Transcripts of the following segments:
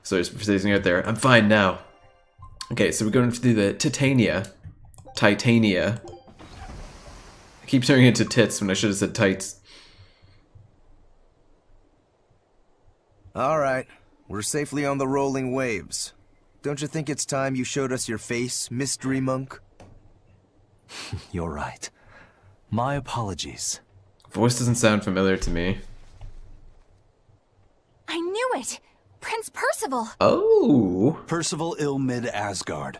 So he's sitting right there. I'm fine now. Okay, so we're going to do the Titania. Titania. I keep turning it into tits when I should have said tights. Alright, we're safely on the rolling waves. Don't you think it's time you showed us your face, Mystery Monk? You're right. My apologies. Voice doesn't sound familiar to me. I knew it! Prince Percival! Oh! Percival Ilmid Asgard,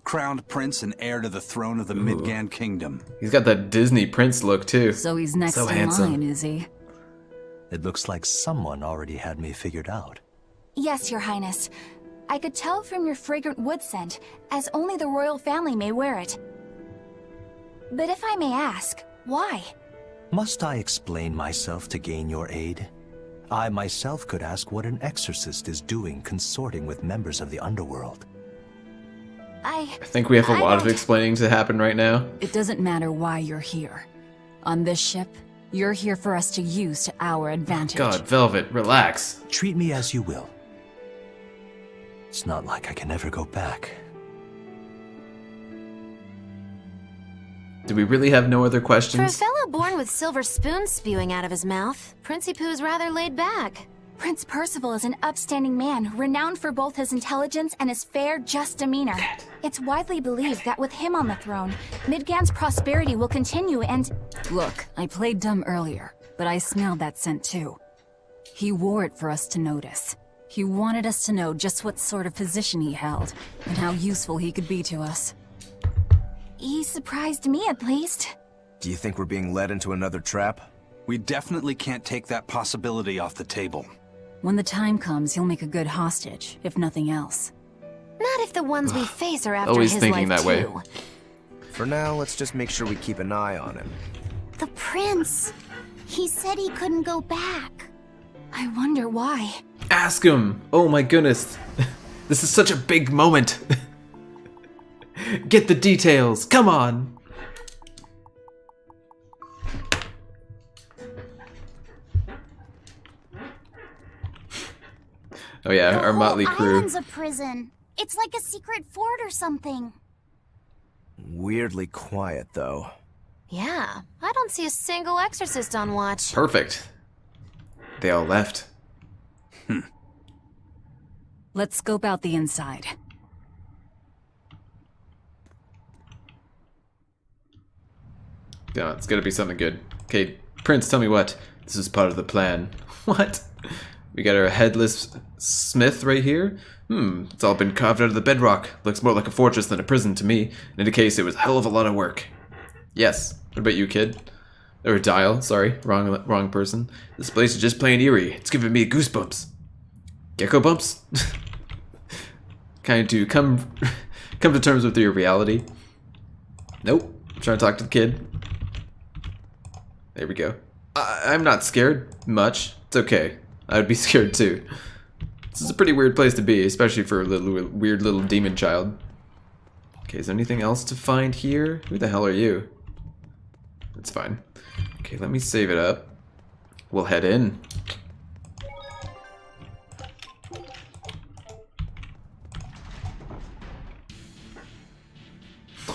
crowned prince and heir to the throne of the Midgand Kingdom. He's got that Disney prince look, too. So he's next So in handsome. line, is he? It looks like someone already had me figured out. Yes, Your Highness. I could tell from your fragrant wood scent, as only the royal family may wear it. But if I may ask, why? Must I explain myself to gain your aid? I myself could ask what an exorcist is doing consorting with members of the underworld. I think we have a lot of don't- explaining to happen right now. It doesn't matter why you're here. On this ship, you're here for us to use to our advantage. God, Velvet, relax. Treat me as you will. It's not like I can ever go back. Do we really have no other For a questions? fellow born with silver spoons spewing out of his mouth, Princey Pooh's rather laid back. Prince Percival is an upstanding man, renowned for both his intelligence and his fair, just demeanor. It's widely believed that with him on the throne, Midgand's prosperity will continue and... Look, I played dumb earlier, but I smelled that scent too. He wore it for us to notice. He wanted us to know just what sort of position he held, and how useful he could be to us. He surprised me, at least. Do you think we're being led into another trap? We definitely can't take that possibility off the table. When the time comes, he'll make a good hostage, if nothing else. Not if the ones we face are after Always his thinking life that way. too. For now, let's just make sure we keep an eye on him. The prince. He said he couldn't go back. I wonder why. Ask him! Oh my goodness. This is such a big moment. Get the details, come on! Oh yeah, our motley crew. Island's a prison. It's like a secret fort or something. Weirdly quiet, though. Yeah, I don't see a single exorcist on watch. Perfect. They all left. Let's scope out the inside. Yeah, it's gotta be something good. Okay, Prince, tell me what. This is part of the plan. What? We got our headless smith right here? It's all been carved out of the bedrock. Looks more like a fortress than a prison to me. In any case, it was a hell of a lot of work. Yes. What about you, kid? Or Dial, sorry. Wrong person. This place is just plain eerie. It's giving me goosebumps. Gecko bumps? Kind to come to terms with your reality. Nope. I'm trying to talk to the kid. There we go. I'm not scared much. It's okay. I would be scared too. This is a pretty weird place to be, especially for a weird little demon child. Okay, is there anything else to find here? Who the hell are you? That's fine. Okay, let me save it up. We'll head in.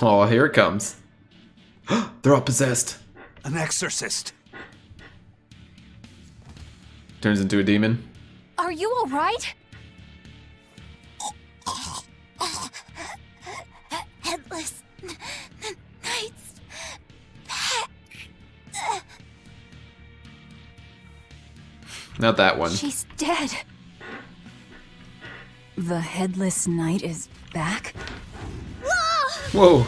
Oh, here it comes. They're all possessed. An exorcist. Turns into a demon. Are you alright? Headless Knights back. Not that one. She's dead. The Headless Knight is back? Whoa.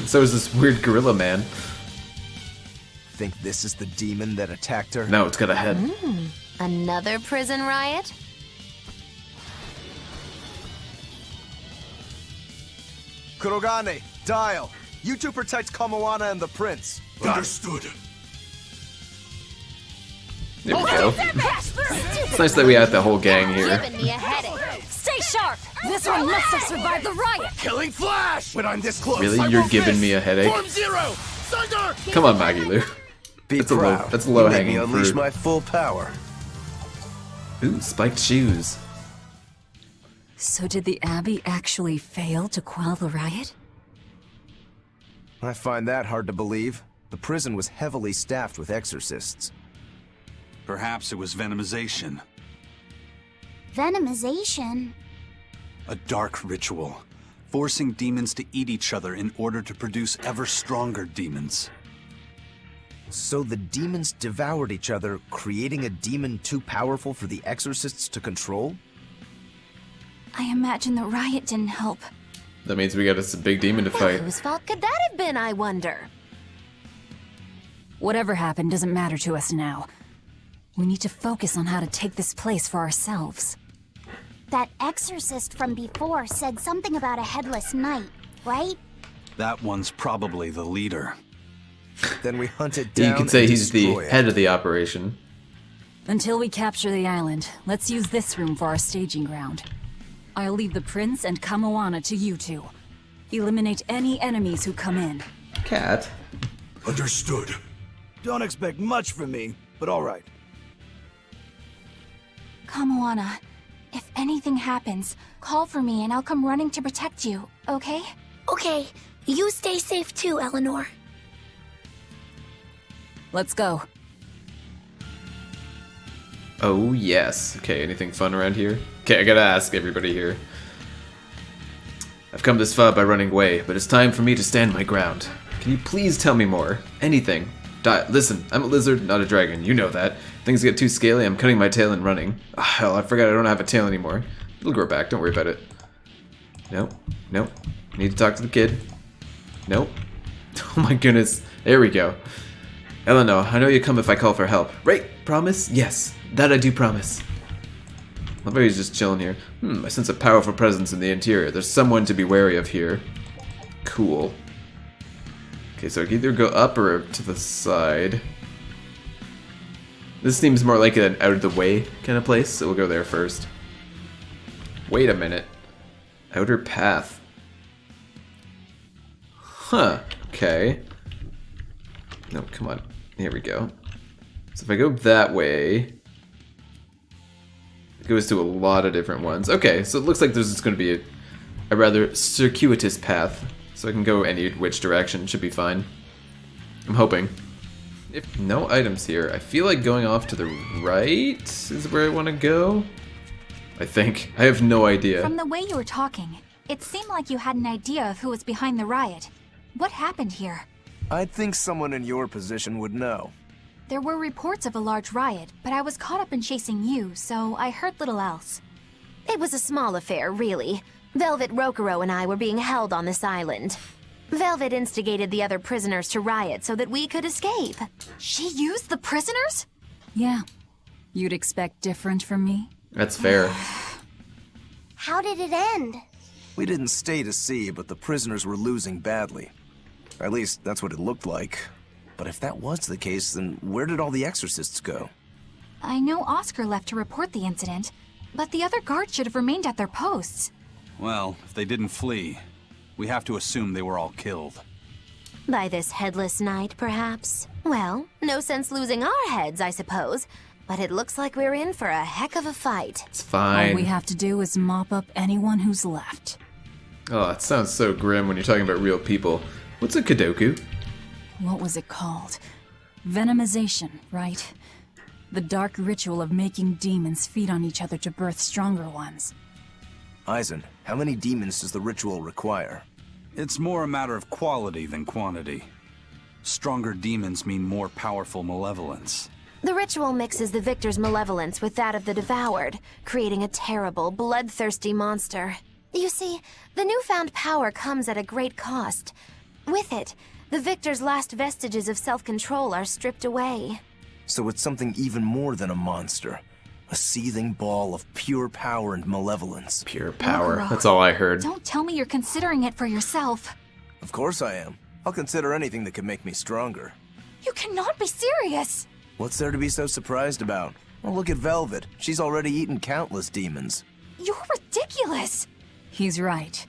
So is this weird gorilla man. Think this is the demon that attacked her? No, it's got a head. Another prison riot? Kurogane, Dial, you two protect Kamoana and the prince. Understood. There we go. It's nice that we have the whole gang here. Giving me a headache. Stay sharp! This one must have survived the riot! Killing flash! When I'm this close, Really? I You're will giving fist. me a headache? Form zero! Thunder! Come on, Maggie Lou. Be That's a low- proud. that's a low You made me hanging unleash fruit. my full power. Ooh, spiked shoes. So did the Abbey actually fail to quell the riot? I find that hard to believe. The prison was heavily staffed with exorcists. Perhaps it was venomization. Venomization? A dark ritual, forcing demons to eat each other in order to produce ever stronger demons. So the demons devoured each other, creating a demon too powerful for the exorcists to control? I imagine the riot didn't help. That means we got us a big demon to fight. Whose fault could that have been, I wonder? Whatever happened doesn't matter to us now. We need to focus on how to take this place for ourselves. That exorcist from before said something about a headless knight, right? That one's probably the leader. Then we hunt it down. You could say and he's the destroy it. head of the operation. Until we capture the island, let's use this room for our staging ground. I'll leave the prince and Kamoana to you two. Eliminate any enemies who come in. Cat. Understood. Don't expect much from me, but all right. Kamoana, if anything happens, call for me and I'll come running to protect you, okay? Okay, you stay safe too, Eleanor. Let's go. Oh, yes. Okay, anything fun around here? Okay, I gotta ask everybody here. I've come this far by running away, but it's time for me to stand my ground. Can you please tell me more? Anything. Listen, I'm a lizard, not a dragon. You know that. Things get too scaly, I'm cutting my tail and running. Oh, hell, I forgot I don't have a tail anymore. It'll grow back, don't worry about it. Nope. Nope. Need to talk to the kid. Nope. Oh my goodness. There we go. Eleanor, I know you come if I call for help. Right? Promise? Yes. That I do promise. I bet he's just chilling here. I sense a powerful presence in the interior. There's someone to be wary of here. Cool. Okay, so I can either go up or to the side. This seems more like an out-of-the-way kind of place, so we'll go there first. Wait a minute. Outer path. Huh. Okay. No, come on. Here we go. So if I go that way... It goes to a lot of different ones. Okay, so it looks like there's just going to be a rather circuitous path. So I can go any which direction. Should be fine. I'm hoping. If no items here, I feel like going off to the right is where I want to go. I think. I have no idea. From the way you were talking, it seemed like you had an idea of who was behind the riot. What happened here? I'd think someone in your position would know. There were reports of a large riot, but I was caught up in chasing you, so I heard little else. It was a small affair, really. Velvet Rokuro and I were being held on this island. Velvet instigated the other prisoners to riot so that we could escape. She used the prisoners? Yeah. You'd expect different from me? That's fair. How did it end? We didn't stay to see, but the prisoners were losing badly. At least, that's what it looked like. But if that was the case, then where did all the exorcists go? I know Oscar left to report the incident, but the other guards should have remained at their posts. Well, if they didn't flee, we have to assume they were all killed. By this headless knight, perhaps? Well, no sense losing our heads, I suppose. But it looks like we're in for a heck of a fight. It's fine. All we have to do is mop up anyone who's left. Oh, it sounds so grim when you're talking about real people. What's a Kadoku? What was it called? Venomization, right? The dark ritual of making demons feed on each other to birth stronger ones. Eisen, how many demons does the ritual require? It's more a matter of quality than quantity. Stronger demons mean more powerful malevolence. The ritual mixes the victor's malevolence with that of the devoured, creating a terrible, bloodthirsty monster. You see, the newfound power comes at a great cost. With it, the victor's last vestiges of self-control are stripped away. So it's something even more than a monster. A seething ball of pure power and malevolence. Pure power. Rokuro, That's all I heard. Don't tell me you're considering it for yourself. Of course I am. I'll consider anything that can make me stronger. You cannot be serious! What's there to be so surprised about? Well, look at Velvet. She's already eaten countless demons. You're ridiculous! He's right.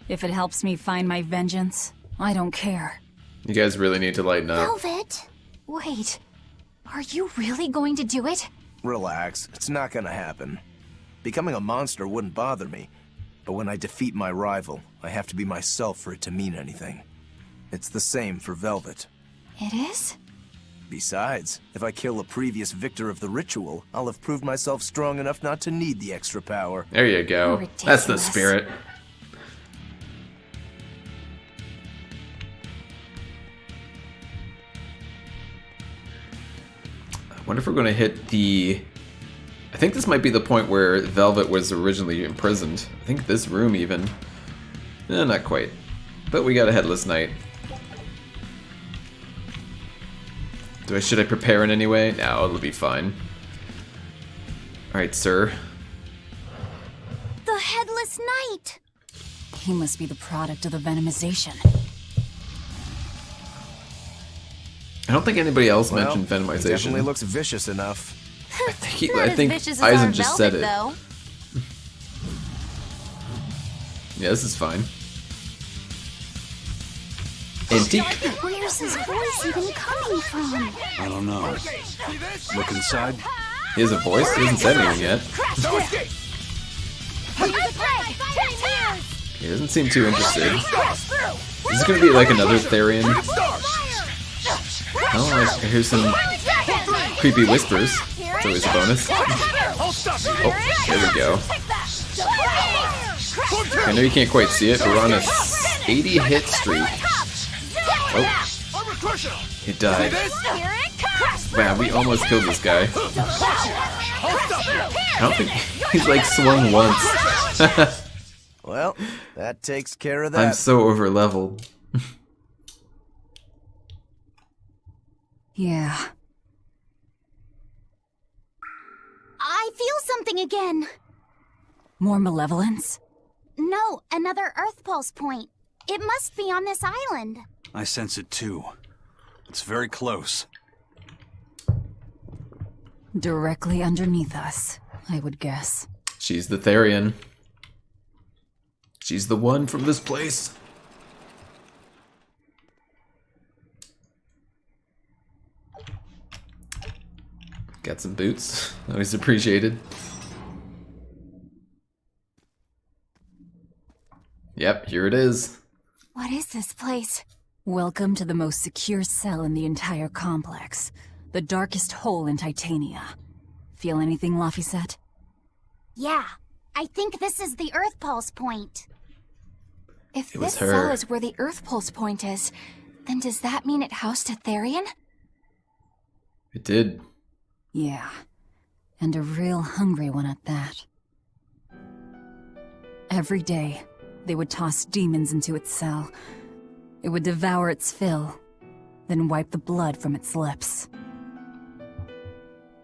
If it helps me find my vengeance, I don't care. You guys really need to lighten up. Velvet? Wait, are you really going to do it? Relax, it's not gonna happen. Becoming a monster wouldn't bother me. But when I defeat my rival, I have to be myself for it to mean anything. It's the same for Velvet. It is? Besides, if I kill a previous victor of the ritual, I'll have proved myself strong enough not to need the extra power. There you go. How That's the ridiculous. spirit. I wonder if we're going to hit the... I think this might be the point where Velvet was originally imprisoned. I think this room even. Not quite. But we got a Headless Knight. Should I prepare in any way? No, it'll be fine. Alright, sir. The Headless Knight! He must be the product of the venomization. I don't think anybody else Well, mentioned he definitely venomization. looks vicious enough. I think Eisen just said it. Though. Yeah, this is fine. Antique. Where's his voice even coming from? I don't know. Look inside. He has a voice? He hasn't said anything yet. He doesn't seem too interested. Is this gonna be like another Therian? Oh, I hear some creepy whispers. It's always a bonus. Oh, there we go. I know you can't quite see it, but we're on a 80 hit streak. Oh, he died. Wow, we almost killed this guy. I don't think he's like swung once. Well, that takes care of that. I'm so over leveled. Yeah. I feel something again. More malevolence? No, another Earth Pulse point. It must be on this island. I sense it too. It's very close. Directly underneath us, I would guess. She's the Therian. She's the one from this place. Got some boots. Always appreciated. Yep, here it is. What is this place? Welcome to the most secure cell in the entire complex. The darkest hole in Titania. Feel anything, Laphicet? Yeah, I think this is the Earth Pulse point. If It was this her. cell is where the Earth Pulse point is, then does that mean it housed a Therian? It did. Yeah. And a real hungry one at that. Every day, they would toss demons into its cell. It would devour its fill, then wipe the blood from its lips.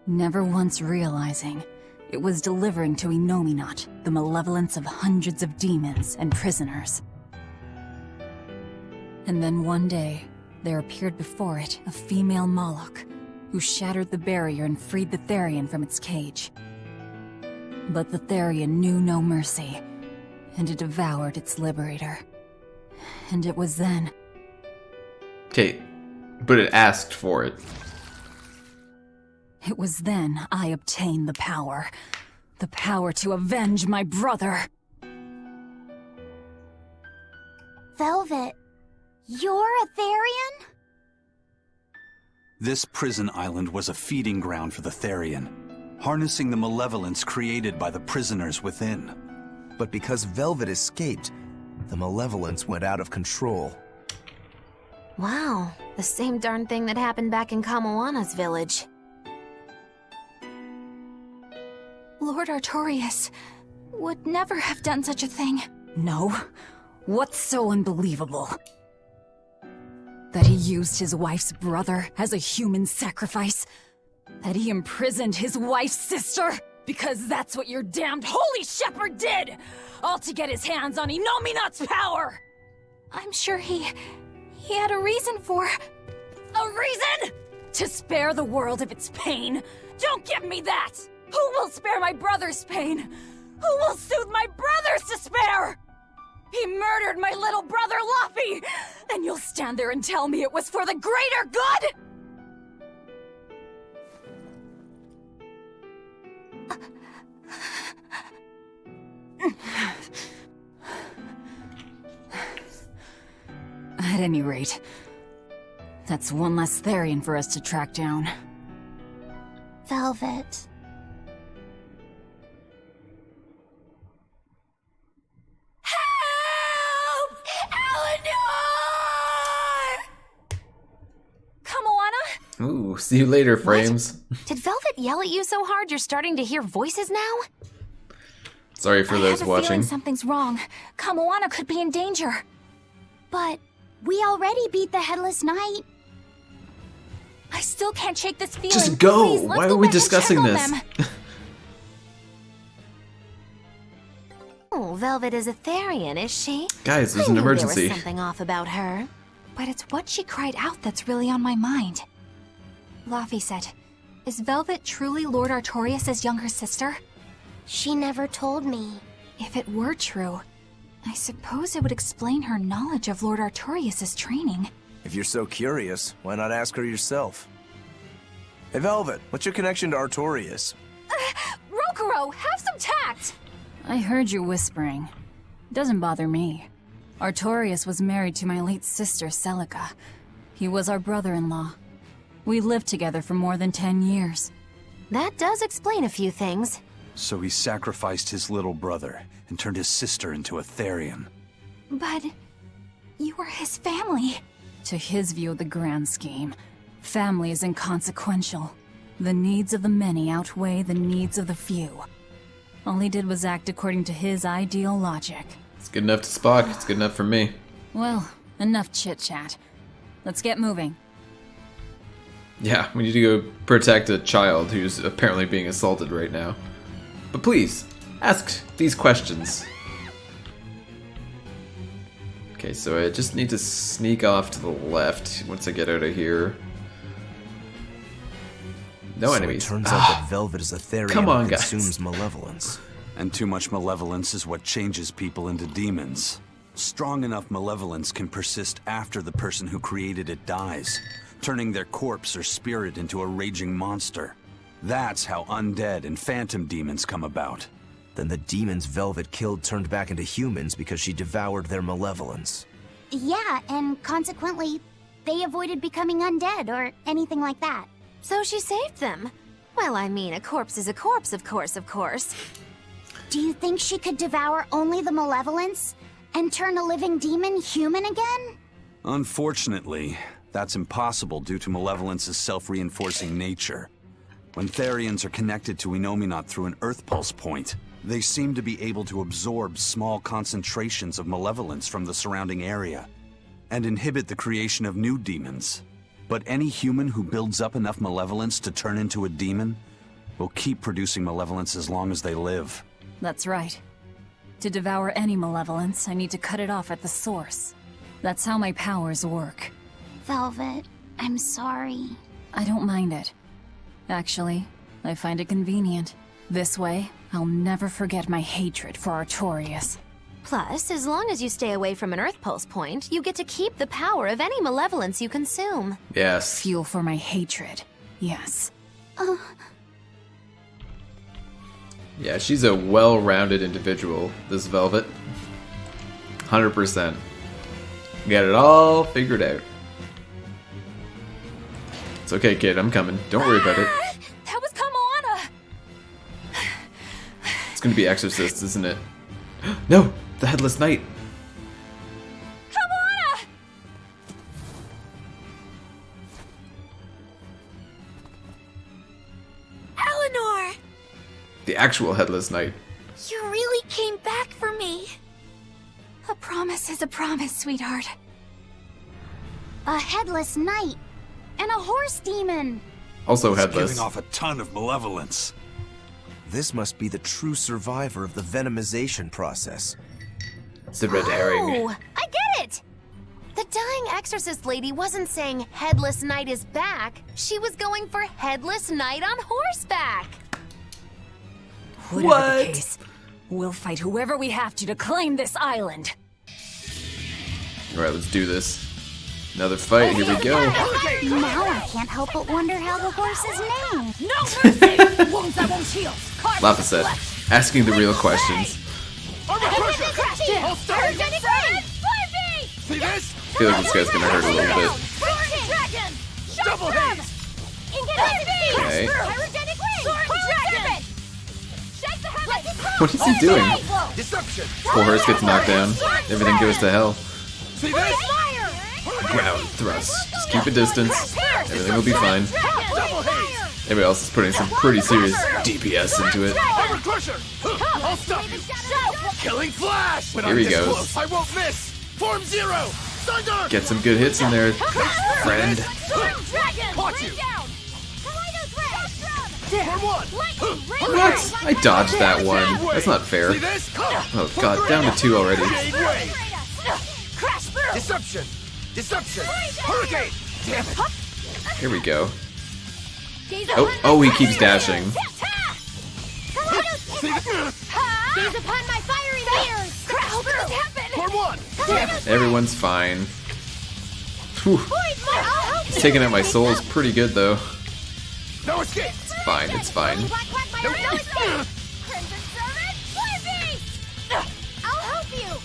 Never once realizing it was delivering to Inominat the malevolence of hundreds of demons and prisoners. And then one day, there appeared before it a female Moloch, who shattered the barrier and freed the Therian from its cage. But the Therian knew no mercy, and it devoured its liberator. And it was then... Okay, but it asked for it. It was then I obtained the power. The power to avenge my brother. Velvet, you're a Therian? This prison island was a feeding ground for the Therian, harnessing the malevolence created by the prisoners within. But because Velvet escaped, the malevolence went out of control. Wow, the same darn thing that happened back in Kamawana's village. Lord Artorias would never have done such a thing. No. What's so unbelievable? That he used his wife's brother as a human sacrifice? That he imprisoned his wife's sister? Because that's what your damned holy shepherd did! All to get his hands on Inominat's power! I'm sure he had a reason for... A reason? To spare the world of its pain? Don't give me that! Who will spare my brother's pain? Who will soothe my brother's despair? He murdered my little brother Laffy! And you'll stand there and tell me it was for the greater good? At any rate, that's one less Therian for us to track down. Velvet. Help! Eleanor! Come, Moana? Ooh, see you later, Frames. Did Velvet yell at you so hard you're starting to hear voices now? Sorry for those I have a watching. feeling something's wrong. Kamoana could be in danger. But we already beat the Headless Knight. I still can't shake this feeling. Just go! Please, let's Why go are we back and discussing check on this? them. Oh, Velvet is a Therian, is she? Guys, there's I an knew emergency. There was something off about her. But it's what she cried out that's really on my mind. Laffy said, is Velvet truly Lord Artorias' younger sister? She never told me. If it were true, I suppose it would explain her knowledge of Lord Artorias' training. If you're so curious, why not ask her yourself? Hey, Velvet, what's your connection to Artorias? Rokuro, have some tact! I heard you whispering. Doesn't bother me. Artorias was married to my late sister, Celica. He was our brother-in-law. We lived together for more than 10 years. That does explain a few things. So he sacrificed his little brother and turned his sister into a Therian. But you were his family. To his view of the grand scheme, family is inconsequential. The needs of the many outweigh the needs of the few. All he did was act according to his ideal logic. It's good enough to Spock. It's good enough for me. Well, enough chit-chat. Let's get moving. Yeah, we need to go protect a child who's apparently being assaulted right now. But please, ask these questions. Okay, so I just need to sneak off to the left once I get out of here. No enemies. It turns out that Velvet is a Therian Come on, who guys. consumes malevolence. And too much malevolence is what changes people into demons. Strong enough malevolence can persist after the person who created it dies, turning their corpse or spirit into a raging monster. That's how undead and phantom demons come about. Then the demons Velvet killed turned back into humans because she devoured their malevolence. Yeah, and consequently, they avoided becoming undead or anything like that. So she saved them. Well, I mean, a corpse is a corpse, of course, of course. Do you think she could devour only the malevolence and turn a living demon human again? Unfortunately, that's impossible due to malevolence's self-reinforcing nature. When Therians are connected to Enominat through an Earth Pulse point, they seem to be able to absorb small concentrations of malevolence from the surrounding area, and inhibit the creation of new demons. But any human who builds up enough malevolence to turn into a demon will keep producing malevolence as long as they live. That's right. To devour any malevolence, I need to cut it off at the source. That's how my powers work. Velvet, I'm sorry. I don't mind it. Actually, I find it convenient. This way, I'll never forget my hatred for Artorias. Plus, as long as you stay away from an Earth Pulse point, you get to keep the power of any malevolence you consume. Yes. Fuel for my hatred. Yes. Yeah, she's a well-rounded individual, this Velvet. 100%. Got it all figured out. It's okay, kid. I'm coming. Don't worry about it. That was Kamoana! It's gonna be Exorcist, isn't it? No! The Headless Knight! Kamoana! Eleanor! The actual Headless Knight. You really came back for me. A promise is a promise, sweetheart. A Headless Knight and a horse demon. Also It's headless. giving off a ton of malevolence. This must be the true survivor of the venomization process. It's the red herring. Oh, I get it! The dying exorcist lady wasn't saying Headless Knight is back. She was going for Headless Knight on horseback. Whatever the case, we'll fight whoever we have to claim this island. Alright, let's do this. Another fight, here we go. Now I can't help but wonder how the horse is named. No mercy! Wounds that won't heal. Lapa said, asking the real questions. See this? feel like this guy's gonna hurt a little bit. Double haze! Okay. Pyrogenic wing! What is he doing? Deception! Poor horse gets knocked down. Everything goes to hell. See this? Ground thrust. Just keep a distance. Everything will be fine. Double haze! Everybody else is putting some pretty serious DPS into it. Armor crusher! I'll stop you! Killing flash! When Here I'm he this goes. close, I won't miss! Form zero! Thunder! Get some good hits in there, friend. Caught you! Form one! What? I dodged that one. That's not fair. See this? Oh god, down to 2 already. Jade wave! Deception! Deception! Hurricane! Damn it! Here we go. Oh, he keeps dashing. See this? Gaze upon my fiery mirrors! How could this happen? Form one! Damn it! Everyone's fine. Whew. He's taking out my souls pretty good though. No escape! It's fine, it's fine. I'll help you!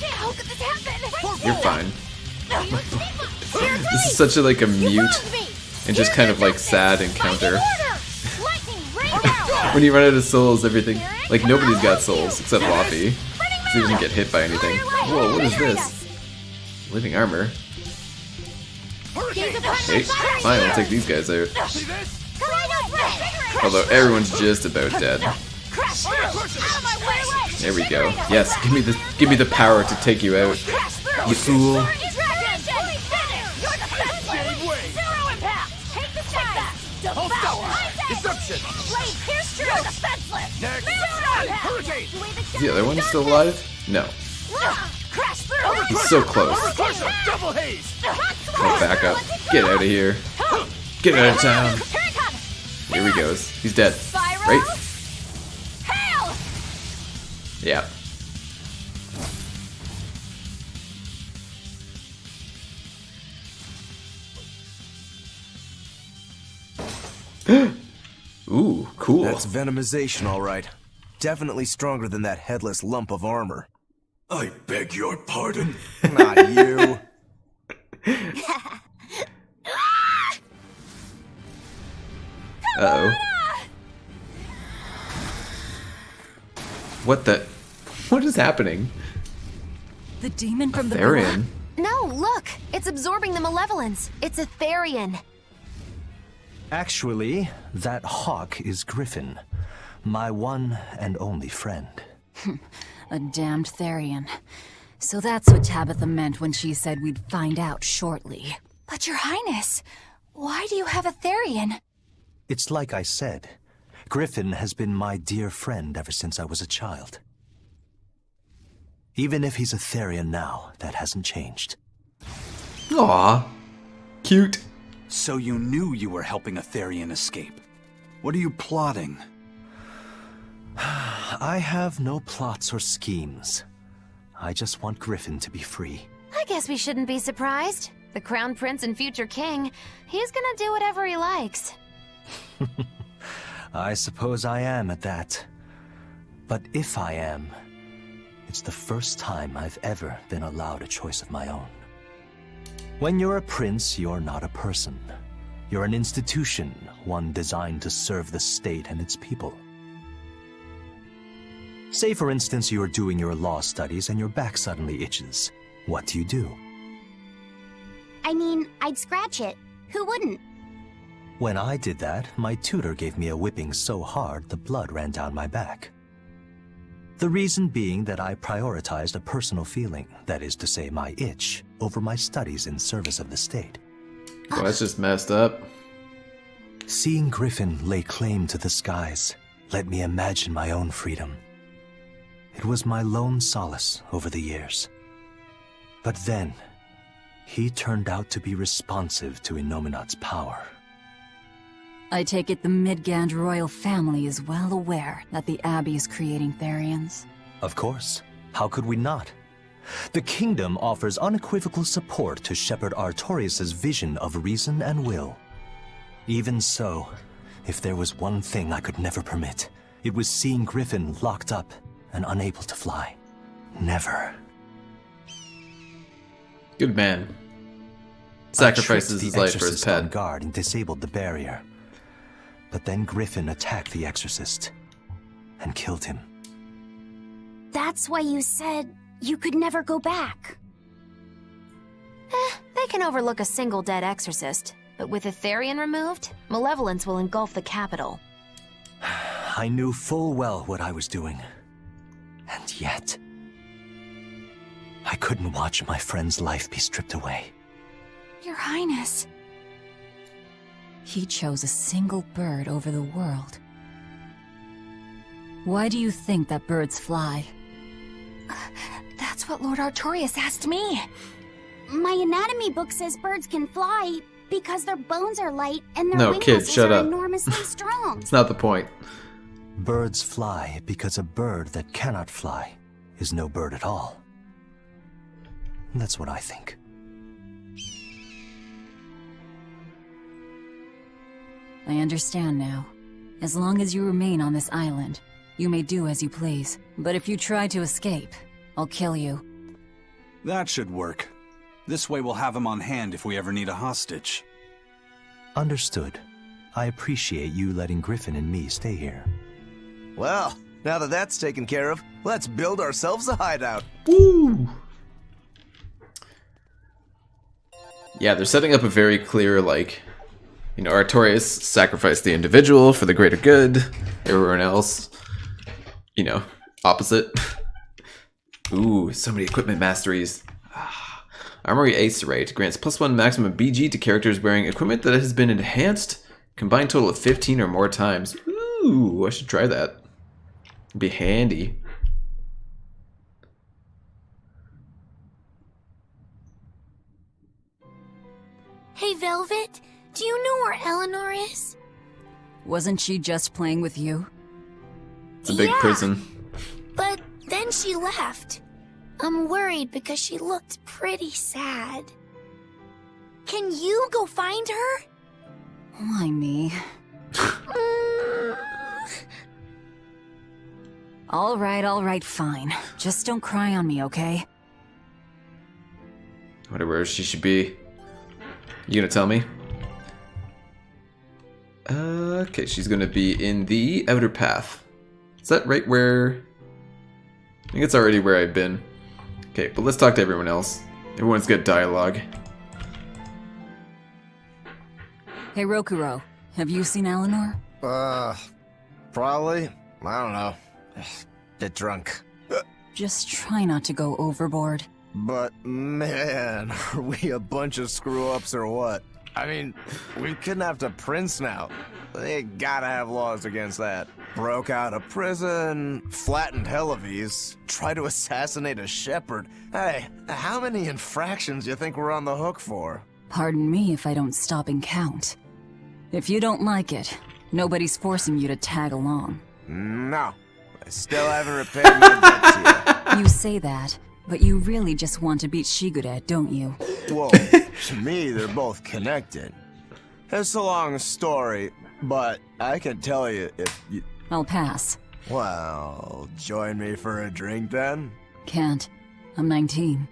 How could this happen? You're fine. This is such a like a mute and just kind of like sad encounter. When you run out of souls, everything like nobody's got souls except Waffy. So he doesn't get hit by anything. Whoa, what is this? Living armor. Okay, fine, I'll take these guys out. See this? Although everyone's just about dead. There we go. Yes, give me the power to take you out. You fool. Jade wave! I'll stop you! Deception! Next! Hurricane! Is the other one still alive? No. He's so close. Crusher! Double haze! Oh, back up. Get out of here. Get out of town. Here he goes. He's dead. Right? Yeah. Ooh, cool. That's venomization, all right. Definitely stronger than that headless lump of armor. I beg your pardon? Not you. Uh-oh. What is happening? The demon from the Therian. No, look! It's absorbing the malevolence. It's a Therian. Actually, that hawk is Griffin, my one and only friend. A damned Therian. So that's what Tabitha meant when she said we'd find out shortly. But Your Highness, why do you have a Therian? It's like I said, Griffin has been my dear friend ever since I was a child. Even if he's a Therian now, that hasn't changed. Aw. Cute. So you knew you were helping a Therian escape. What are you plotting? I have no plots or schemes. I just want Griffin to be free. I guess we shouldn't be surprised. The Crown Prince and future king, he's gonna do whatever he likes. I suppose I am at that. But if I am, it's the first time I've ever been allowed a choice of my own. When you're a prince, you're not a person. You're an institution, one designed to serve the state and its people. Say, for instance, you're doing your law studies and your back suddenly itches. What do? I mean, I'd scratch it. Who wouldn't? When I did that, my tutor gave me a whipping so hard the blood ran down my back. The reason being that I prioritized a personal feeling, that is to say my itch, over my studies in service of the state. Well, that's just messed up. Seeing Griffin lay claim to the skies let me imagine my own freedom. It was my lone solace over the years. But then, he turned out to be responsive to Innominat's power. I take it the Midgand royal family is well aware that the Abbey is creating Therians. Of course. How could we not? The kingdom offers unequivocal support to Shepherd Artorius' vision of reason and will. Even so, if there was one thing I could never permit, it was seeing Griffin locked up and unable to fly. Never. Good man. I Sacrifices tripped his the life for his exorcist on pet. guard and disabled the barrier. But then Griffin attacked the exorcist and killed him. That's why you said you could never go back. They can overlook a single dead exorcist, but with Etherian removed, malevolence will engulf the capital. I knew full well what I was doing. And yet, I couldn't watch my friend's life be stripped away. Your Highness. He chose a single bird over the world. Why do you think that birds fly? That's what Lord Artorias asked me. My anatomy book says birds can fly because their bones are light and their No, wing kid, muscles shut are up. enormously strong. It's not the point. Birds fly because a bird that cannot fly is no bird at all. That's what I think. I understand now. As long as you remain on this island, you may do as you please. But if you try to escape, I'll kill you. That should work. This way we'll have him on hand if we ever need a hostage. Understood. I appreciate you letting Griffin and me stay here. Well, now that that's taken care of, let's build ourselves a hideout. Woo! Yeah, they're setting up a very clear, like, you know, Artorias sacrificed the individual for the greater good. Everyone else, you know, opposite. Ooh, so many equipment masteries. Armory Ace Rate grants +1 maximum BG to characters wearing equipment that has been enhanced. Combined total of 15 or more times. Ooh, I should try that. Be handy. Hey, Velvet, do you know where Eleanor is? Wasn't she just playing with you? It's a big prison. But then she left. I'm worried because she looked pretty sad. Can you go find her? Why me? All right, fine. Just don't cry on me, okay? I wonder where she should be. You gonna tell me? Okay, she's gonna be in the outer path. Is that right where... I think it's already where I've been. Okay, but let's talk to everyone else. Everyone's got dialogue. Hey, Rokuro, have you seen Eleanor? Probably. I don't know. Bit drunk. Just try not to go overboard. But man, are we a bunch of screw-ups or what? I mean, we kidnapped a prince now. They gotta have laws against that. Broke out of prison, flattened Helives, tried to assassinate a shepherd. Hey, how many infractions do you think we're on the hook for? Pardon me if I don't stop and count. If you don't like it, nobody's forcing you to tag along. No, I still haven't repaired my debts yet. You say that, but you really just want to beat Shigure, don't you? Well, to me, they're both connected. It's a long story, but I can tell you if you... I'll pass. Well, join me for a drink then? Can't. I'm 19.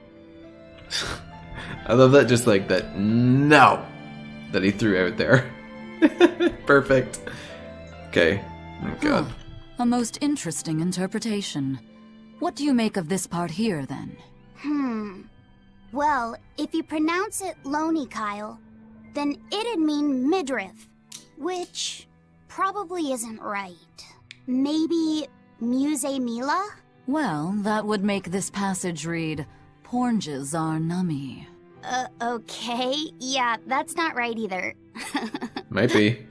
I love that, just like that no that he threw out there. Perfect. Okay. Oh god. Huh. A most interesting interpretation. What do you make of this part here, then? Well, if you pronounce it Loney Kyle, then it'd mean midriff, which probably isn't right. Maybe Muse Mila? Well, that would make this passage read, Pornges are nummy. Okay. Yeah, that's not right either. Might be.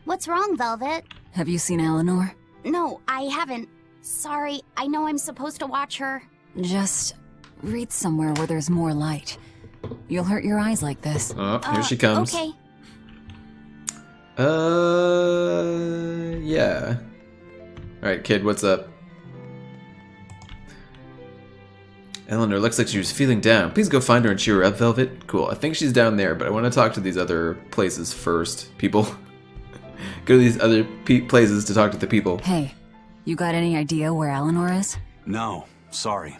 What's wrong, Velvet? Have you seen Eleanor? No, I haven't. Sorry, I know I'm supposed to watch her. Just read somewhere where there's more light. You'll hurt your eyes like this. Oh, here she comes. Okay. Yeah. Alright, kid, what's up? Eleanor looks like she was feeling down. Please go find her and cheer her up, Velvet. Cool. I think she's down there, but I want to talk to these other places first. People. Go to these other places to talk to the people. Hey, you got any idea where Eleanor is? No, sorry.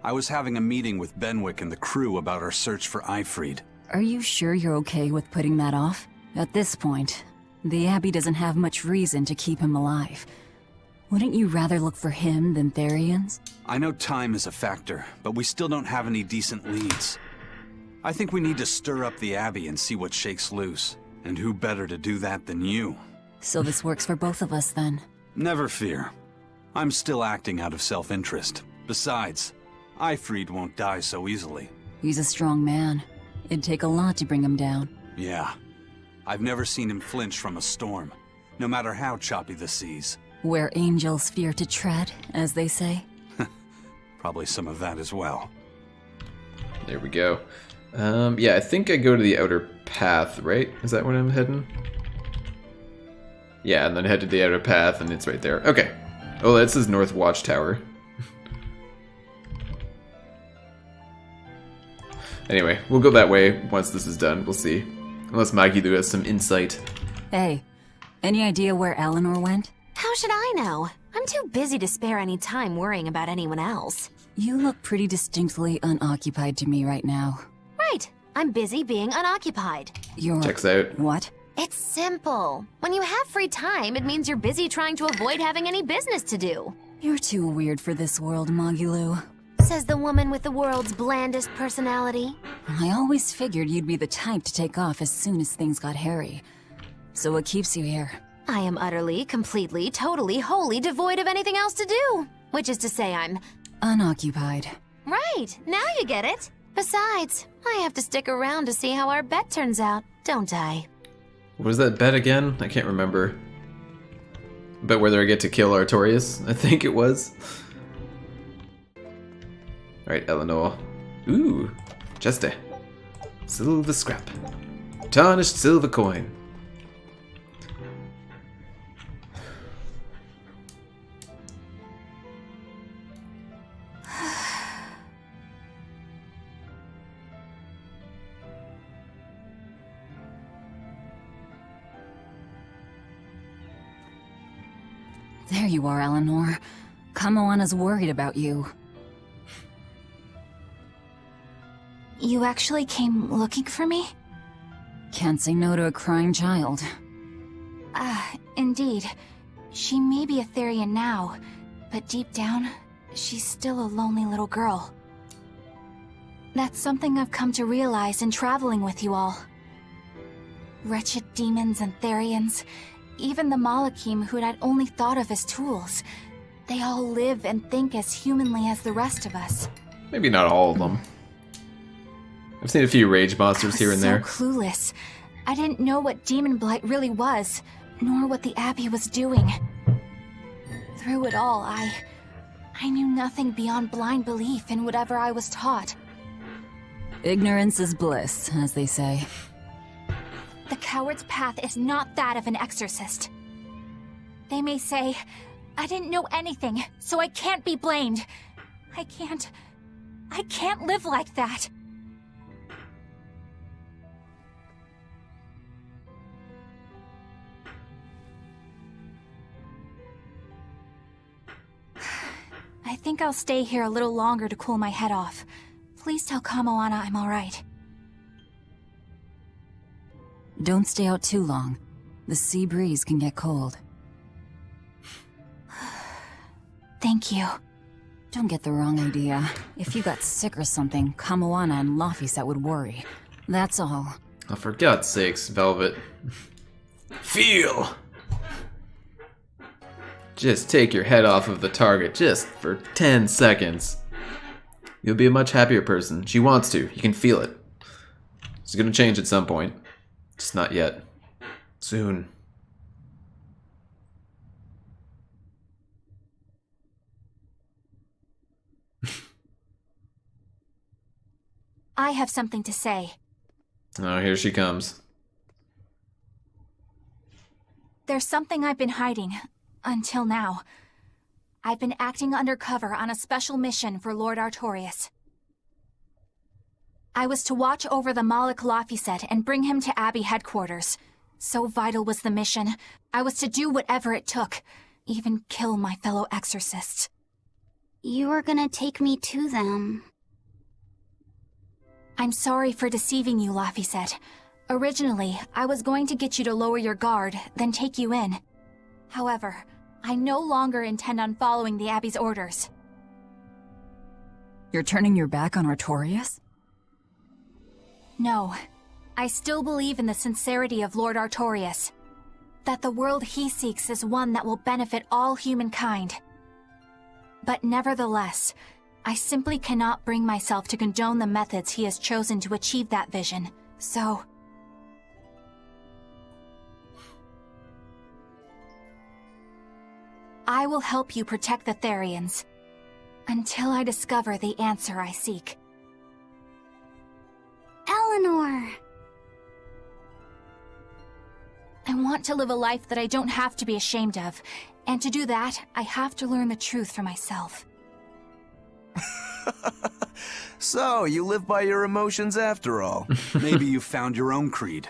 I was having a meeting with Benwick and the crew about our search for Ifrid. Are you sure you're okay with putting that off? At this point, the Abbey doesn't have much reason to keep him alive. Wouldn't you rather look for him than Therians? I know time is a factor, but we still don't have any decent leads. I think we need to stir up the Abbey and see what shakes loose. And who better to do that than you? So this works for both of us then? Never fear. I'm still acting out of self-interest. Besides, Ifrid won't die so easily. He's a strong man. It'd take a lot to bring him down. Yeah. I've never seen him flinch from a storm, no matter how choppy the seas. Where angels fear to tread, as they say. Probably some of that as well. There we go. Yeah, I think I go to the outer path, right? Is that where I'm heading? Yeah, and then head to the outer path, and it's right there. Okay. Oh, that's his North Watchtower. Anyway, we'll go that way once this is done. We'll see. Unless Magilu has some insight. Hey, any idea where Eleanor went? How should I know? I'm too busy to spare any time worrying about anyone else. You look pretty distinctly unoccupied to me right now. Right. I'm busy being unoccupied. You're... Checks out. What? It's simple. When you have free time, it means you're busy trying to avoid having any business to do. You're too weird for this world, Magilu. Says the woman with the world's blandest personality. I always figured you'd be the type to take off as soon as things got hairy. So what keeps you here? I am utterly, completely, totally, wholly devoid of anything else to do. Which is to say I'm... unoccupied. Right, now you get it. Besides, I have to stick around to see how our bet turns out, don't I? What was that bet again? I can't remember. But whether I get to kill Artorias, I think it was. Alright, Eleanor. Ooh, Jeste. Silver scrap. Tarnished silver coin. There you are, Eleanor. Kamoana's worried about you. You actually came looking for me? Can't say no to a crying child. Indeed. She may be a Therian now, but deep down, she's still a lonely little girl. That's something I've come to realize in traveling with you all. Wretched demons and Therians, even the Malakim who'd I'd only thought of as tools, they all live and think as humanly as the rest of us. Maybe not all of them. I've seen a few rage monsters here and there. So clueless. I didn't know what demon blight really was, nor what the Abbey was doing. Through it all, I knew nothing beyond blind belief in whatever I was taught. Ignorance is bliss, as they say. The coward's path is not that of an exorcist. They may say, I didn't know anything, so I can't be blamed. I can't live like that. I think I'll stay here a little longer to cool my head off. Please tell Kamoana I'm alright. Don't stay out too long. The sea breeze can get cold. Thank you. Don't get the wrong idea. If you got sick or something, Kamoana and Laphicet would worry. That's all. Oh, for God's sakes, Velvet. Feel! Just take your head off of the target just for 10 seconds. You'll be a much happier person. She wants to. You can feel it. It's gonna change at some point. Just not yet. Soon. I have something to say. Oh, here she comes. There's something I've been hiding. Until now. I've been acting undercover on a special mission for Lord Artorias. I was to watch over the Malik Laphicet and bring him to Abbey headquarters. So vital was the mission. I was to do whatever it took, even kill my fellow exorcists. you were gonna take me to them. I'm sorry for deceiving you, Laphicet. Originally, I was going to get you to lower your guard, then take you in. However, I no longer intend on following the Abbey's orders. You're turning your back on Artorias? No. I still believe in the sincerity of Lord Artorias. That the world he seeks is one that will benefit all humankind. But nevertheless, I simply cannot bring myself to condone the methods he has chosen to achieve that vision, so... I will help you protect the Therians, until I discover the answer I seek. Eleanor! I want to live a life that I don't have to be ashamed of, and to do that, I have to learn the truth for myself. So, you live by your emotions after all. Maybe you found your own creed.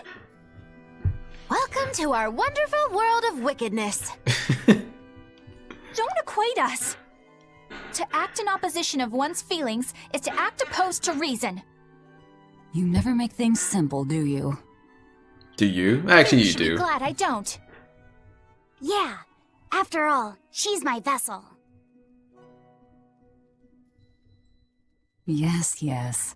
Welcome to our wonderful world of wickedness. Don't equate us! To act in opposition of one's feelings is to act opposed to reason. You never make things simple, do you? Do you? Actually, you should be do. glad I don't. Yeah, after all, she's my vessel. Yes, yes.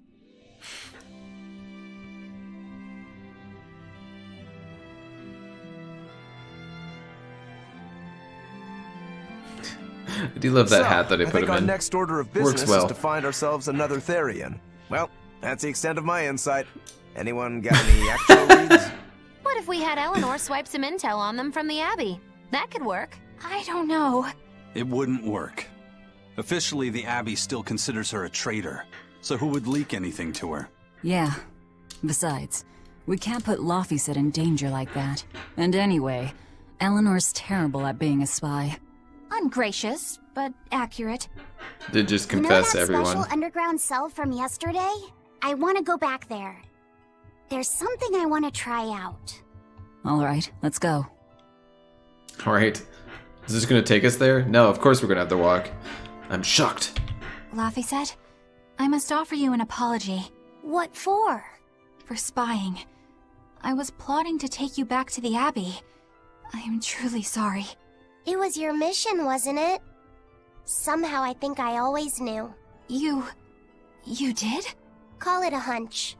I do love that hat that I put think him our in. next order of Works business well. is to find ourselves another Therian. Well, that's the extent of my insight. Anyone got any actual leads? What if we had Eleanor swipe some intel on them from the Abbey? That could work. I don't know. It wouldn't work. Officially, the Abbey still considers her a traitor. So who would leak anything to her? Yeah. Besides, we can't put Laphicet in danger like that. And anyway, Eleanor's terrible at being a spy. Ungracious, but accurate. Did just You know confess that everyone. special underground cell from yesterday? I want to go back there. There's something I want to try out. Alright, let's go. Alright. Is this gonna take us there? No, of course we're gonna have to walk. I'm shocked. Laphicet, I must offer you an apology. What for? For spying. I was plotting to take you back to the Abbey. I am truly sorry. It was your mission, wasn't it? Somehow I think I always knew. You did? Call it a hunch.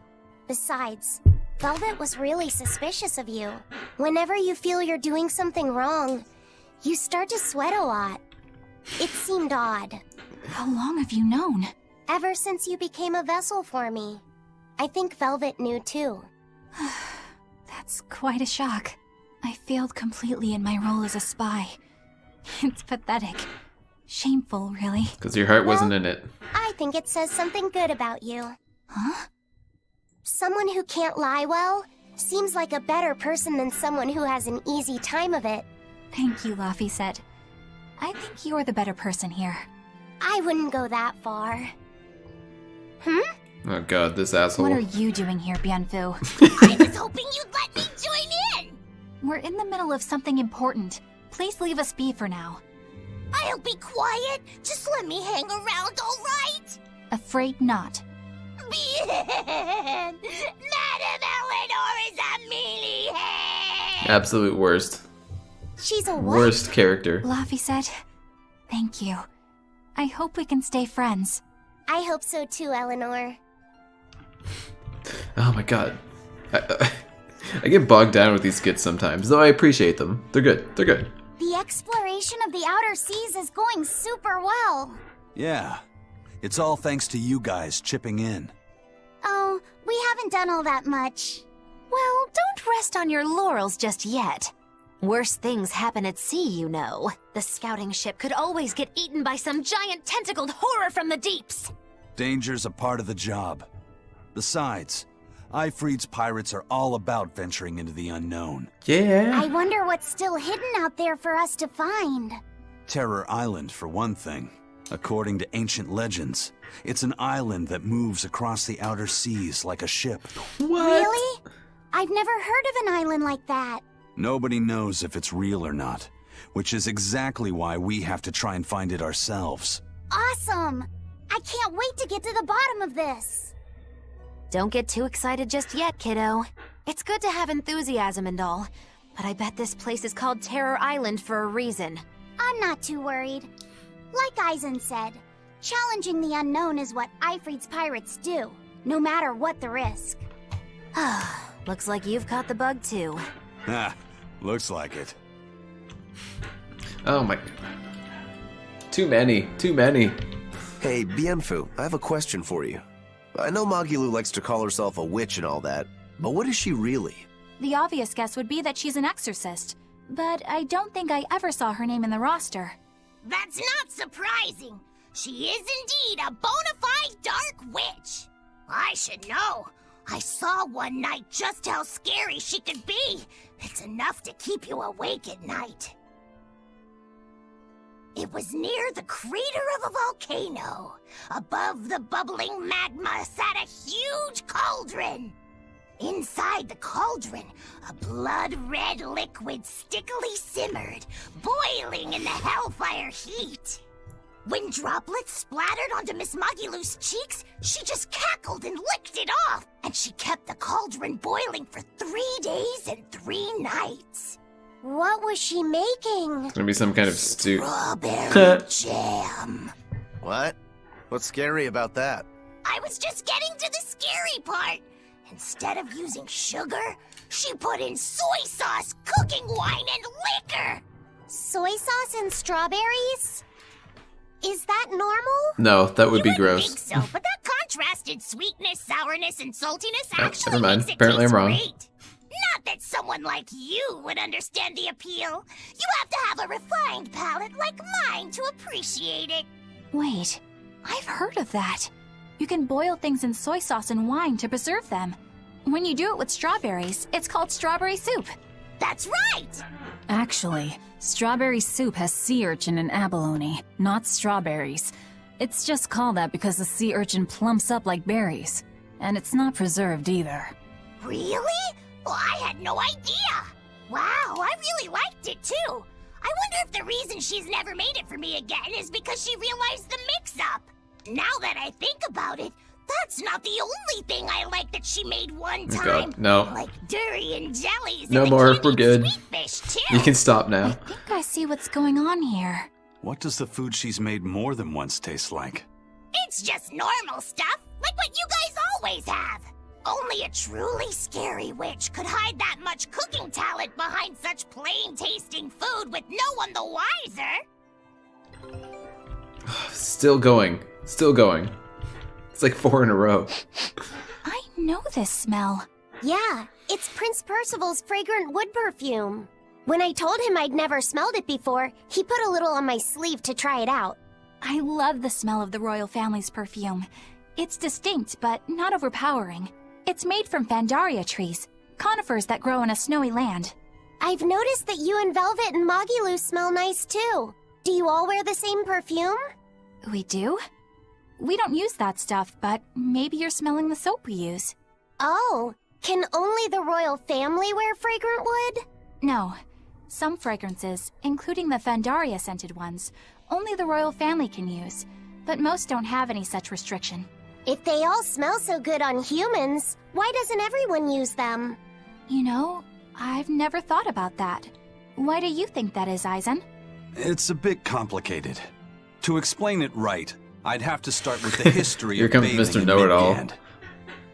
Besides, Velvet was really suspicious of you. Whenever you feel you're doing something wrong, you start to sweat a lot. It seemed odd. How long have you known? Ever since you became a vessel for me. I think Velvet knew too. That's quite a shock. I failed completely in my role as a spy. It's pathetic. Shameful, really. Because your heart wasn't in it. I think it says something good about you. Huh? Someone who can't lie well seems like a better person than someone who has an easy time of it. Thank you, Laphicet. I think you're the better person here. I wouldn't go that far. Oh god, this asshole. What are you doing here, Bienfu? I was hoping you'd let me join in! We're in the middle of something important. Please leave us be for now. I'll be quiet. Just let me hang around, all right? Afraid not. Madam Eleanor is a mealyhead! Absolute worst. She's a what? Worst character. Laphicet, thank you. I hope we can stay friends. I hope so too, Eleanor. Oh my god. I get bogged down with these skits sometimes, though I appreciate them. They're good. They're good. The exploration of the outer seas is going super well. Yeah. It's all thanks to you guys chipping in. Oh, we haven't done all that much. Well, don't rest on your laurels just yet. Worse things happen at sea, you know. The scouting ship could always get eaten by some giant tentacled horror from the deeps. Danger's a part of the job. Besides, Ifrit's pirates are all about venturing into the unknown. Yeah. I wonder what's still hidden out there for us to find. Terror Island, for one thing. According to ancient legends, it's an island that moves across the outer seas like a ship. What? Really? I've never heard of an island like that. Nobody knows if it's real or not, which is exactly why we have to try and find it ourselves. Awesome! I can't wait to get to the bottom of this! Don't get too excited just yet, kiddo. It's good to have enthusiasm and all, but I bet this place is called Terror Island for a reason. I'm not too worried. Like Eisen said, challenging the unknown is what Ifrit's pirates do, no matter what the risk. Looks like you've caught the bug too. Looks like it. Oh my... Too many. Too many. Hey, Bienfu, I have a question for you. I know Magilu likes to call herself a witch and all that, but what is she really? The obvious guess would be that she's an exorcist, but I don't think I ever saw her name in the roster. That's not surprising. She is indeed a bona fide dark witch. I should know. I saw one night just how scary she could be. It's enough to keep you awake at night. It was near the crater of a volcano. Above the bubbling magma sat a huge cauldron. Inside the cauldron, a blood-red liquid stickily simmered, boiling in the hellfire heat. When droplets splattered onto Miss Magilu's cheeks, she just cackled and licked it off, and she kept the cauldron boiling for 3 days and 3 nights. What was she making? It's gonna be some kind of stew. Strawberry jam. What? What's scary about that? I was just getting to the scary part. Instead of using sugar, she put in soy sauce, cooking wine, and liquor. Soy sauce and strawberries? Is that normal? No, that would be You wouldn't gross. think so, but that contrasted sweetness, sourness, and saltiness Oh, actually never mind. makes it Apparently taste I'm wrong. great. Not that someone like you would understand the appeal. You have to have a refined palate like mine to appreciate it. Wait, I've heard of that. You can boil things in soy sauce and wine to preserve them. When you do it with strawberries, it's called strawberry soup. That's right! Actually, strawberry soup has sea urchin and abalone, not strawberries. It's just called that because the sea urchin plumps up like berries. And it's not preserved either. Really? Well, I had no idea. Wow, I really liked it too. I wonder if the reason she's never made it for me again is because she realized the mix-up. Now that I think about it, that's not the only thing I like that she made one Oh time. God, no. Like durian jellies No and more, candied we're good. sweet fish too. You can stop now. I think I see what's going on here. What does the food she's made more than once taste like? It's just normal stuff, like what you guys always have. Only a truly scary witch could hide that much cooking talent behind such plain-tasting food with no one the wiser. Still going. Still going. It's like 4 in a row. I know this smell. Yeah, it's Prince Percival's fragrant wood perfume. When I told him I'd never smelled it before, he put a little on my sleeve to try it out. I love the smell of the royal family's perfume. It's distinct, but not overpowering. It's made from Fandaria trees, conifers that grow in a snowy land. I've noticed that you and Velvet and Magilu smell nice too. Do you all wear the same perfume? We do? We don't use that stuff, but maybe you're smelling the soap we use. Oh, can only the royal family wear fragrant wood? No. Some fragrances, including the Fandaria scented ones, only the royal family can use, but most don't have any such restriction. If they all smell so good on humans, why doesn't everyone use them? You know, I've never thought about that. Why do you think that is, Eisen? It's a bit complicated. To explain it right, I'd have to start with the history Here of comes bathing Mr. in Know-It-All. Midgand.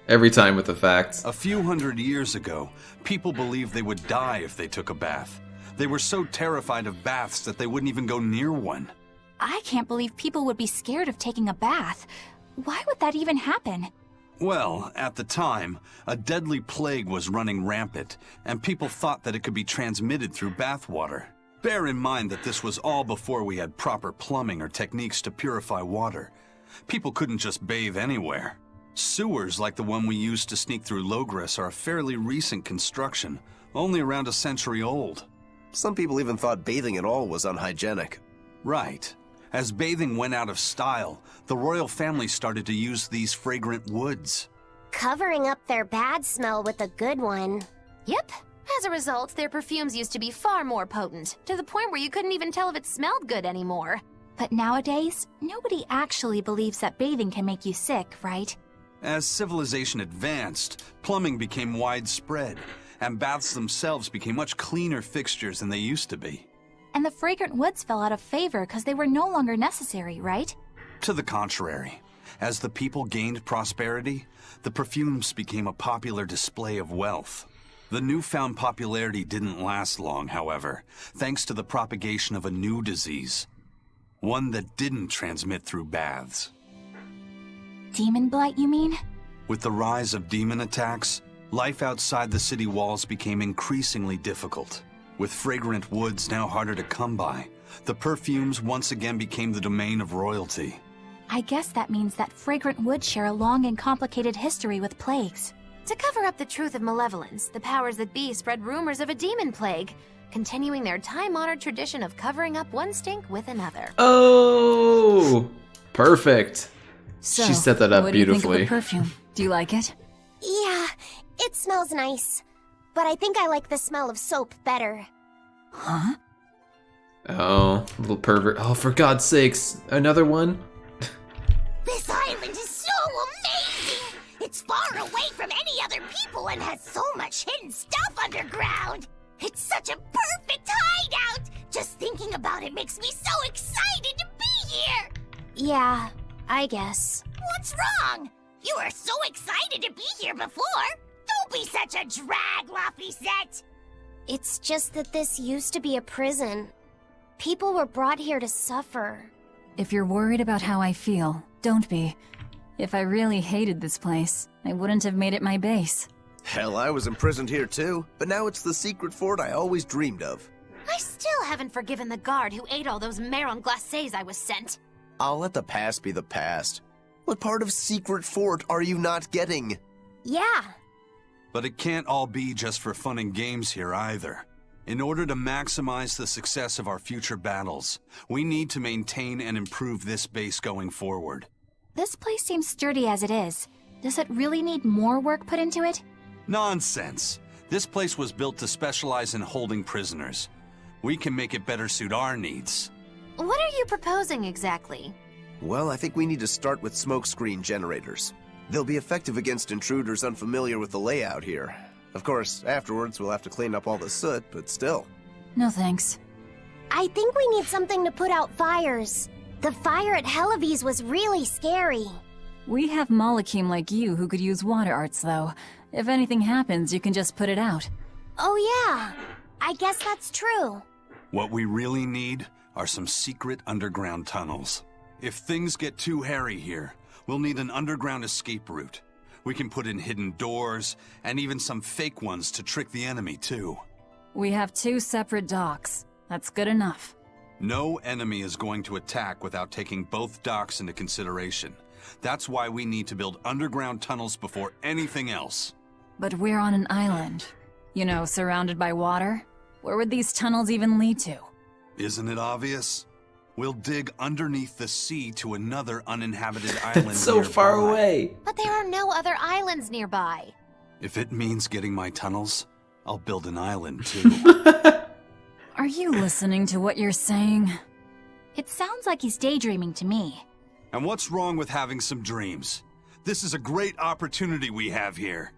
Every time with the facts. A few hundred years ago, people believed they would die if they took a bath. They were so terrified of baths that they wouldn't even go near one. I can't believe people would be scared of taking a bath. Why would that even happen? Well, at the time, a deadly plague was running rampant, and people thought that it could be transmitted through bathwater. Bear in mind that this was all before we had proper plumbing or techniques to purify water. People couldn't just bathe anywhere. Sewers like the one we used to sneak through Logres are a fairly recent construction, only around a century old. Some people even thought bathing at all was unhygienic. Right. As bathing went out of style, the royal family started to use these fragrant woods. Covering up their bad smell with a good one. Yep. As a result, their perfumes used to be far more potent, to the point where you couldn't even tell if it smelled good anymore. But nowadays, nobody actually believes that bathing can make you sick, right? As civilization advanced, plumbing became widespread, and baths themselves became much cleaner fixtures than they used to be. And the fragrant woods fell out of favor because they were no longer necessary, right? To the contrary, as the people gained prosperity, the perfumes became a popular display of wealth. The newfound popularity didn't last long, however, thanks to the propagation of a new disease. One that didn't transmit through baths. Demon blight, you mean? With the rise of demon attacks, life outside the city walls became increasingly difficult. With fragrant woods now harder to come by, the perfumes once again became the domain of royalty. I guess that means that fragrant woods share a long and complicated history with plagues. To cover up the truth of malevolence, the powers that be spread rumors of a demon plague, continuing their time-honored tradition of covering up one stink with another. Oh, perfect. So, She set that up what do you think beautifully. of the perfume? Do you like it? Yeah, it smells nice. But I think I like the smell of soap better. Huh? Oh, little pervert. Oh, for God's sakes, another one? This island is so amazing! It's far away from any other people and has so much hidden stuff underground! It's such a perfect hideout! Just thinking about it makes me so excited to be here! Yeah, I guess. What's wrong? You were so excited to be here before! Don't be such a drag, Laphicet! It's just that this used to be a prison. People were brought here to suffer. If you're worried about how I feel, don't be. If I really hated this place, I wouldn't have made it my base. Hell, I was imprisoned here too, but now it's the secret fort I always dreamed of. I still haven't forgiven the guard who ate all those marron glacés I was sent. I'll let the past be the past. What part of secret fort are you not getting? Yeah, But it can't all be just for fun and games here either. In order to maximize the success of our future battles, we need to maintain and improve this base going forward. This place seems sturdy as it is. Does it really need more work put into it? Nonsense. This place was built to specialize in holding prisoners. We can make it better suit our needs. What are you proposing exactly? Well, I think we need to start with smokescreen generators. They'll be effective against intruders unfamiliar with the layout here. Of course, afterwards we'll have to clean up all the soot, but still. No thanks. I think we need something to put out fires. The fire at Helavi's was really scary. We have Malakim like you who could use water arts, though. If anything happens, you can just put it out. Oh yeah, I guess that's true. What we really need are some secret underground tunnels. If things get too hairy here, we'll need an underground escape route. We can put in hidden doors, and even some fake ones to trick the enemy, too. We have 2 separate docks. That's good enough. No enemy is going to attack without taking both docks into consideration. That's why we need to build underground tunnels before anything else. But we're on an island. You know, surrounded by water. Where would these tunnels even lead to? Isn't it obvious? We'll dig underneath the sea to another uninhabited island It's so far nearby. away. But there are no other islands nearby. If it means getting my tunnels, I'll build an island too. Are you listening to what you're saying? It sounds like he's daydreaming to me. And what's wrong with having some dreams? This is a great opportunity we have here.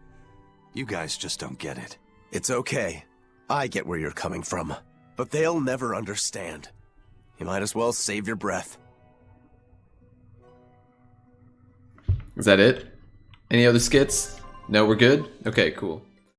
You guys just don't get it. It's okay. I get where you're coming from. But they'll never understand. You might as well save your breath. Is that it? Any other skits? No, we're good? Okay, cool.